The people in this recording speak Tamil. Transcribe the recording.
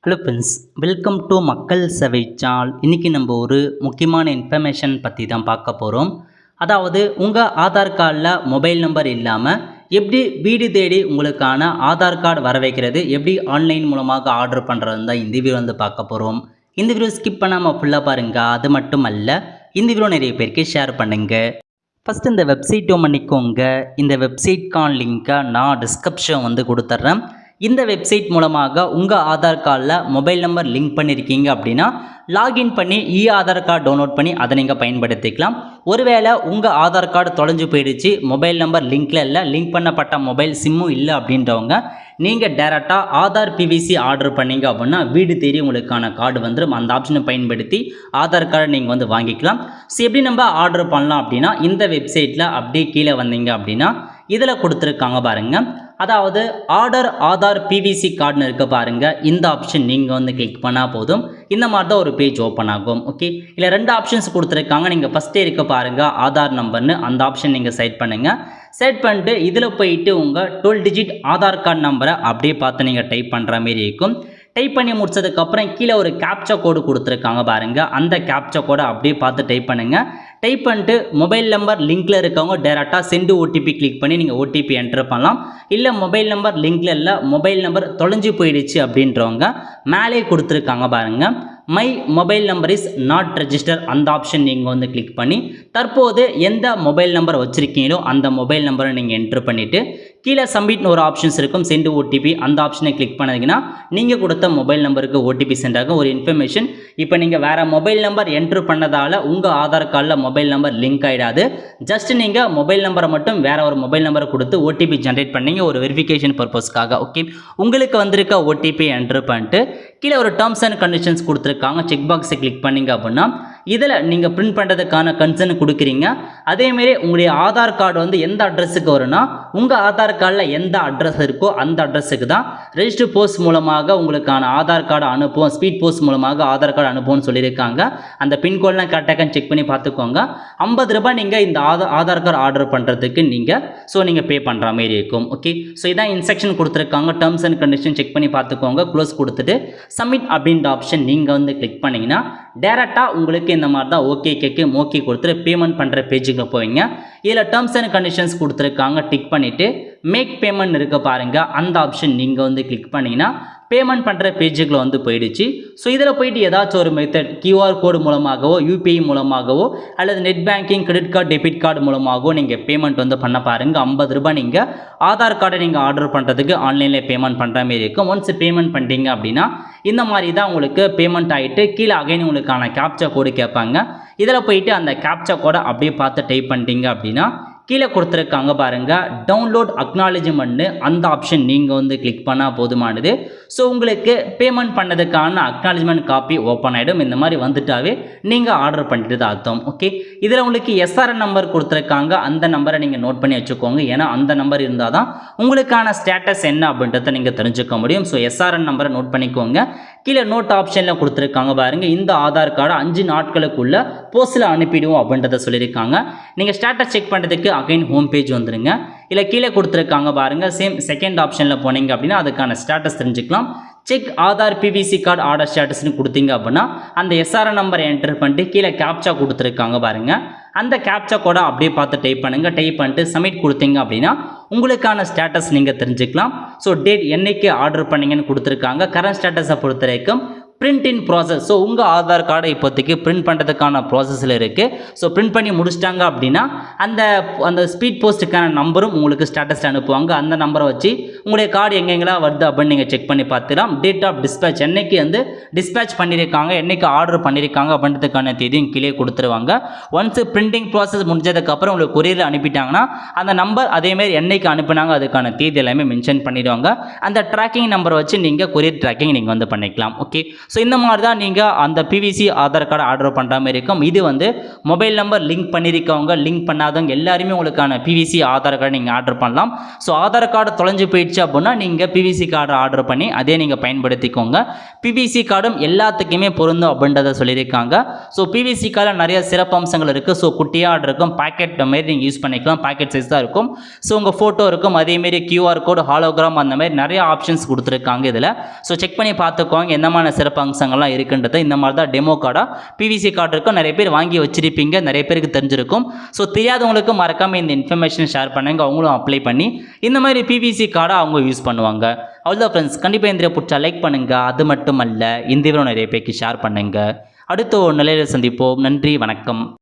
ஹலோ ஃப்ரெண்ட்ஸ், வெல்கம் டு மக்கள் சேவை சேனல். இன்றைக்கி நம்ம ஒரு முக்கியமான இன்ஃபர்மேஷன் பற்றி தான் பார்க்க போகிறோம். அதாவது உங்கள் ஆதார் கார்டில் மொபைல் நம்பர் இல்லாமல் எப்படி வீடு தேடி உங்களுக்கான ஆதார் கார்டு வர வைக்கிறது, எப்படி ஆன்லைன் மூலமாக ஆர்டர் பண்ணுறது தான் இந்த வீடியோ பார்க்க போகிறோம். இந்த வீடியோ ஸ்கிப் பண்ணாமல் ஃபுல்லாக பாருங்கள். அது மட்டும் அல்ல, இந்த வீடியோ நிறைய பேருக்கு ஷேர் பண்ணுங்கள். ஃபஸ்ட்டு இந்த வெப்சைட் பண்ணிக்கோங்க. இந்த வெப்சைட்கான லிங்க்கை நான் டிஸ்கிரிப்ஷன் கொடுத்துட்றேன். இந்த வெப்சைட் மூலமாக உங்கள் ஆதார் கார்டில் மொபைல் நம்பர் லிங்க் பண்ணியிருக்கீங்க அப்படின்னா லாகின் பண்ணி ஆதார் கார்டு டவுன்லோட் பண்ணி அதை நீங்கள் பயன்படுத்திக்கலாம். ஒருவேளை உங்கள் ஆதார் கார்டு தொலைஞ்சு போயிடுச்சு, மொபைல் நம்பர் லிங்க்கில் இல்லை, லிங்க் பண்ணப்பட்ட மொபைல் சிம்மும் இல்லை அப்படின்றவங்க நீங்கள் டேரெக்டாக ஆதார் பிவிசி ஆர்டர் பண்ணிங்க அப்படின்னா வீடு தேடி உங்களுக்கான கார்டு வந்துடும். அந்த ஆப்ஷனை பயன்படுத்தி ஆதார் கார்டு நீங்கள் வாங்கிக்கலாம். ஸோ எப்படி நம்ம ஆர்டர் பண்ணலாம் அப்படின்னா இந்த வெப்சைட்டில் அப்படியே கீழே வந்தீங்க அப்படின்னா இதில் கொடுத்துருக்காங்க பாருங்கள். அதாவது ஆர்டர் ஆதார் பிவிசி கார்டுன்னு இருக்க பாருங்கள். இந்த ஆப்ஷன் நீங்கள் கிளிக் பண்ணால் போதும். இந்த மாதிரி தான் ஒரு பேஜ் ஓப்பன் ஆகும். ஓகே, இல்லை ரெண்டு ஆப்ஷன்ஸ் கொடுத்துருக்காங்க. நீங்கள் ஃபஸ்ட்டே இருக்க பாருங்கள் ஆதார் நம்பர்னு, அந்த ஆப்ஷன் நீங்கள் செட் பண்ணுங்கள். செட் பண்ணிட்டு இதில் போயிட்டு உங்கள் 12 டிஜிட் ஆதார் கார்டு நம்பரை அப்படியே பார்த்து நீங்கள் டைப் பண்ணுற மாரி இருக்கும். டைப் பண்ணி முடிச்சதுக்கப்புறம் கீழே ஒரு கேப்சா கோடு கொடுத்துருக்காங்க பாருங்கள். அந்த கேப்சா கோடை அப்படியே பார்த்து டைப் பண்ணுங்கள். டைப் பண்ணிட்டு மொபைல் நம்பர் லிங்க்கில் இருக்கவங்க டேரெக்டாக சென்டு ஓடிபி கிளிக் பண்ணி நீங்கள் ஓடிபி என்டர் பண்ணலாம். இல்லை மொபைல் நம்பர் லிங்க்கில் இல்லை, மொபைல் நம்பர் தொலைஞ்சு போயிடுச்சு அப்படின்றவங்க மேலே கொடுத்துருக்காங்க பாருங்கள், my mobile number is not register, அந்த ஆப்ஷன் நீங்கள் கிளிக் பண்ணி தற்போது எந்த மொபைல் நம்பர் வச்சுருக்கீங்களோ அந்த மொபைல் நம்பரை நீங்கள் என்ட்ரு பண்ணிவிட்டு கீழே சப்மிட்னு ஒரு ஆப்ஷன்ஸ் இருக்கும், சென்டு ஓடிபி, அந்த ஆப்ஷனை கிளிக் பண்ணீங்கன்னா நீங்கள் கொடுத்த மொபைல் நம்பருக்கு ஓடிபி சென்ட் ஆகும். ஒரு இன்ஃபர்மேஷன், இப்போ நீங்கள் வேறு மொபைல் நம்பர் என்ட்ரு பண்ணதால் உங்கள் ஆதார் கார்டில் மொபைல் நம்பர் லிங்க் ஆகிடாது. ஜஸ்ட் நீங்கள் மொபைல் நம்பரை மட்டும் வேறு ஒரு மொபைல் நம்பரை கொடுத்து ஓடிபி ஜென்ரேட் பண்ணீங்க ஒரு வெரிஃபிகேஷன் பர்பஸ்க்காக. ஓகே, உங்களுக்கு வந்திருக்க ஓடிபி என்ட்ரு பண்ணிட்டு கீழே ஒரு டேர்ம்ஸ் அண்ட் கண்டிஷன்ஸ் கொடுத்துருக்காங்க. செக் பாக்ஸை கிளிக் பண்ணிங்க அப்படின்னா இதில் நீங்கள் பிரிண்ட் பண்ணுறதுக்கான கன்சர்ன் கொடுக்குறீங்க. அதேமாரி உங்களுடைய ஆதார் கார்டு எந்த அட்ரஸுக்கு வரும்னா உங்கள் ஆதார் கார்டில் எந்த அட்ரஸ் இருக்கோ அந்த அட்ரஸுக்கு தான் ரெஜிஸ்டர் போஸ்ட் மூலமாக உங்களுக்கான ஆதார் கார்டு அனுப்புவோம், ஸ்பீட் போஸ்ட் மூலமாக ஆதார் கார்டு அனுப்புவோம்னு சொல்லியிருக்காங்க. அந்த பின்கோட்லாம் கரெக்டாக செக் பண்ணி பார்த்துக்கோங்க. 50 ரூபாய் நீங்கள் இந்த ஆதார் கார்டு ஆர்டர் பண்ணுறதுக்கு நீங்கள் பே பண்ணுற மாதிரி இருக்கும். ஓகே, ஸோ இதான் இன்ஸ்ட்ரக்ஷன் கொடுத்துருக்காங்க. டேர்ம்ஸ் அண்ட் கண்டிஷன் செக் பண்ணி பார்த்துக்கோங்க. க்ளோஸ் கொடுத்துட்டு சப்மிட் அப்படின்ற ஆப்ஷன் நீங்கள் கிளிக் பண்ணிங்கன்னா டேரெக்டாக உங்களுக்கு இந்த மாதிரி தான் ஓகே கேட்கும். ஓகே கொடுத்துட்டு பேமெண்ட் பண்ணுற பேஜுக்கு போவீங்க. இதில் டேர்ம்ஸ் அண்ட் கண்டிஷன்ஸ் கொடுத்துருக்காங்க. டிக் பண்ணிவிட்டு மேக் பேமெண்ட் இருக்க பாருங்கள், அந்த ஆப்ஷன் நீங்கள் கிளிக் பண்ணிங்கன்னா பேமெண்ட் பண்ணுற பேஜுக்குள்ள போயிடுச்சு. ஸோ இதில் போயிட்டு ஏதாச்சும் ஒரு மெத்தட் கியூஆர் கோடு மூலமாகவோ யூபிஐ மூலமாகவோ அல்லது net banking credit card debit card மூலமாகவோ நீங்கள் பேமெண்ட் பண்ண பாருங்கள். 50 ரூபாய் நீங்கள் ஆதார் கார்டை நீங்கள் ஆர்டர் பண்ணுறதுக்கு ஆன்லைனில் பேமெண்ட் பண்ணுற மாதிரி இருக்கும். ஒன்ஸ் பேமெண்ட் பண்ணிட்டீங்க அப்படின்னா இந்த மாதிரி தான் உங்களுக்கு பேமெண்ட் ஆகிட்டு கீழே அகைன் உங்களுக்கான கேப்சா கோடு கேட்பாங்க. இதில் போயிட்டு அந்த கேப்சா கோடை அப்படியே பார்த்து டைப் பண்ணிட்டீங்க அப்படின்னா கீழே கொடுத்துருக்காங்க பாருங்கள் டவுன்லோட் அக்னாலஜ்மெண்ட்னு, அந்த ஆப்ஷன் நீங்கள் கிளிக் பண்ணால் போதுமானது. ஸோ உங்களுக்கு பேமெண்ட் பண்ணதுக்கான அக்னாலஜ்மெண்ட் காப்பி ஓப்பன் ஆகிடும். இந்த மாதிரி வந்துட்டாவே நீங்கள் ஆர்டர் பண்ணிட்டு தான் அர்த்தம். ஓகே, இதில் உங்களுக்கு எஸ்ஆர்என் நம்பர் கொடுத்துருக்காங்க. அந்த நம்பரை நீங்கள் நோட் பண்ணி வச்சுக்கோங்க. ஏன்னா அந்த நம்பர் இருந்தால் தான் உங்களுக்கான ஸ்டேட்டஸ் என்ன அப்படின்றத நீங்கள் தெரிஞ்சுக்க முடியும். ஸோ எஸ்ஆர்என் நம்பரை நோட் பண்ணிக்கோங்க. கீழே நோட் ஆப்ஷனில் கொடுத்துருக்காங்க பாருங்கள், இந்த ஆதார் கார்டை 5 நாட்களுக்குள்ள போஸ்ட்டில் அனுப்பிடுவோம் அப்படின்றத சொல்லியிருக்காங்க. நீங்கள் ஸ்டேட்டஸ் செக் பண்ணுறதுக்கு அகைன் ஹோம் பேஜ் வந்துடுங்க. இல்லை கீழே கொடுத்துருக்காங்க பாருங்கள், சேம் செகண்ட் ஆப்ஷனில் போனீங்க அப்படின்னா அதுக்கான ஸ்டேட்டஸ் தெரிஞ்சுக்கலாம். Check Aadhaar PVC card order ஸ்டேட்டஸ்னு கொடுத்தீங்க அப்படின்னா அந்த எஸ்ஆர்என் நம்பரை என்டர் பண்ணிட்டு கீழே கேப்சா கொடுத்துருக்காங்க பாருங்கள், அந்த கேப்சா கோடை அப்படியே பார்த்து டைப் பண்ணுங்கள். டைப் பண்ணிட்டு சப்மிட் கொடுத்தீங்க அப்படின்னா உங்களுக்கான ஸ்டேட்டஸ் நீங்கள் தெரிஞ்சுக்கலாம். ஸோ டேட் என்னைக்கு ஆர்டர் பண்ணீங்கன்னு கொடுத்துருக்காங்க. கரண்ட் ஸ்டேட்டஸை பொறுத்த வரைக்கும் பிரிண்ட் இன் ப்ராசஸ். ஸோ உங்கள் ஆதார் கார்டை இப்போதைக்கு பிரிண்ட் பண்ணுறதுக்கான ப்ராசஸில் இருக்குது. ஸோ பிரிண்ட் பண்ணி முடிச்சிட்டாங்க அப்படின்னா அந்த ஸ்பீட் போஸ்ட்டுக்கான நம்பரும் உங்களுக்கு ஸ்டேட்டஸில் அனுப்புவாங்க. அந்த நம்பரை வச்சு உங்களுடைய கார்டு எங்கெங்கெல்லாம் வருது அப்படின்னு நீங்கள் செக் பண்ணி பார்த்துக்கலாம். டேட் ஆஃப் டிஸ்பேச் என்னைக்கு டிஸ்பேச் பண்ணியிருக்காங்க, என்னைக்கு ஆர்டர் பண்ணியிருக்காங்க அப்படின்றதுக்கான தேதியும் கீழே கொடுத்துருவாங்க. ஒன்ஸ் பிரிண்டிங் ப்ராசஸ் முடிஞ்சதுக்கப்புறம் உங்களுக்கு கொரியரில் அனுப்பிட்டாங்கன்னா அந்த நம்பர் அதேமாரி என்னைக்கு அனுப்புனாங்க அதுக்கான தேதி எல்லாமே மென்ஷன் பண்ணிடுவாங்க. அந்த ட்ராக்கிங் நம்பரை வச்சு நீங்கள் கொரியர் ட்ராக்கிங் நீங்கள் பண்ணிக்கலாம். ஓகே, ஸோ இந்த மாதிரி தான் நீங்கள் அந்த பிவிசி ஆதார் கார்டு ஆர்டர் பண்ணுற மாதிரி இருக்கும். இது வந்து மொபைல் நம்பர் லிங்க் பண்ணியிருக்கவங்க, லிங்க் பண்ணாதவங்க எல்லாருமே உங்களுக்கான பிவிசி ஆதார் கார்டு நீங்கள் ஆர்டர் பண்ணலாம். ஸோ ஆதார் கார்டு தொலைஞ்சு போயிடுச்சு அப்படின்னா நீங்கள் பிவிசி கார்டு ஆர்டர் பண்ணி அதே நீங்கள் பயன்படுத்திக்கோங்க. பிவிசி கார்டும் எல்லாத்துக்குமே பொருந்தும் அப்படின்றத சொல்லியிருக்காங்க. ஸோ பிவிசி கார்டில் நிறைய சிறப்பு அம்சங்கள் இருக்குது. ஸோ குட்டியாக இருக்கும், பாக்கெட் மாரி நீங்கள் யூஸ் பண்ணிக்கலாம், பாக்கெட் சைஸ் தான் இருக்கும். ஸோ உங்கள் ஃபோட்டோ இருக்கும், அதேமாரி கியூஆர் கோடு, ஹாலோகிராம் அந்த மாதிரி நிறைய ஆப்ஷன்ஸ் கொடுத்துருக்காங்க இதில். ஸோ செக் பண்ணி பார்த்துக்கோங்க என்ன மாதிரி சிறப்பு அம்சங்கள்லாம் இருக்குன்றது. இந்த மாதிரி தான் டெமோ கார்டாக பிவிசி கார்டு இருக்கும். நிறைய பேர் வாங்கி வச்சிருப்பீங்க, நிறைய பேருக்கு தெரிஞ்சிருக்கும். ஸோ தெரியாதவங்களுக்கு மறக்காமல் இந்த இன்ஃபர்மேஷன் ஷேர் பண்ணுங்க, அவங்களும் அப்ளை பண்ணி இந்த மாதிரி பிவிசி கார்டை அவங்க யூஸ் பண்ணுவாங்க. அவ்வளோதான் ஃப்ரெண்ட்ஸ். கண்டிப்பாக இந்த பிடிச்சா லைக் பண்ணுங்கள். அது மட்டும் அல்ல, இந்த வீடியோ நிறைய பேருக்கு ஷேர் பண்ணுங்கள். அடுத்த ஒரு நிலையில் சந்திப்போம். நன்றி, வணக்கம்.